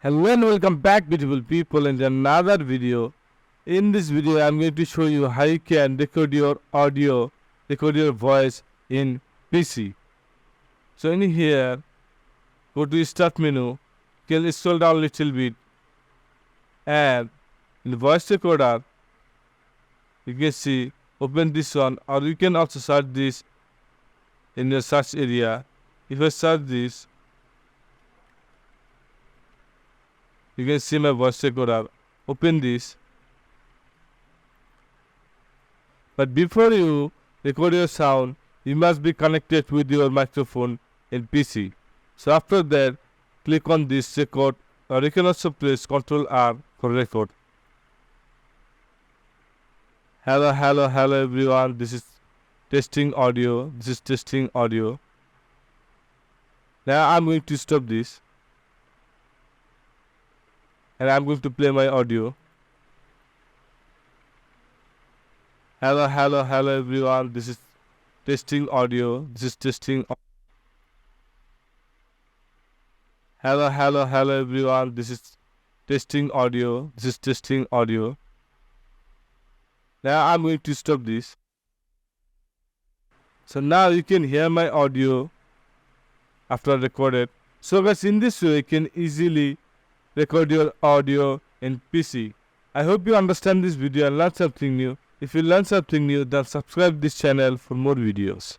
Hello and welcome back, beautiful people, in another video. In this video I'm going to show you how you can record your audio, record your voice in PC. So in here, go to start menu, you can scroll down a little bit, and in the voice recorder you can see open this one, or you can also search this in your search area. If I search this, you can see my voice recorder. Open this. But before you record your sound, you must be connected with your microphone in PC. So after that, click on this record, or you can also press Ctrl R for record. Hello everyone. This is testing audio. Now I'm going to stop this, and I'm going to play my audio. Hello everyone. This is testing audio. Hello everyone. This is testing audio. Now I'm going to stop this. So now you can hear my audio after recorded. So guys, in this way you can easily record your audio in PC. I hope you understand this video and learn something new. If you learn something new, then subscribe this channel for more videos.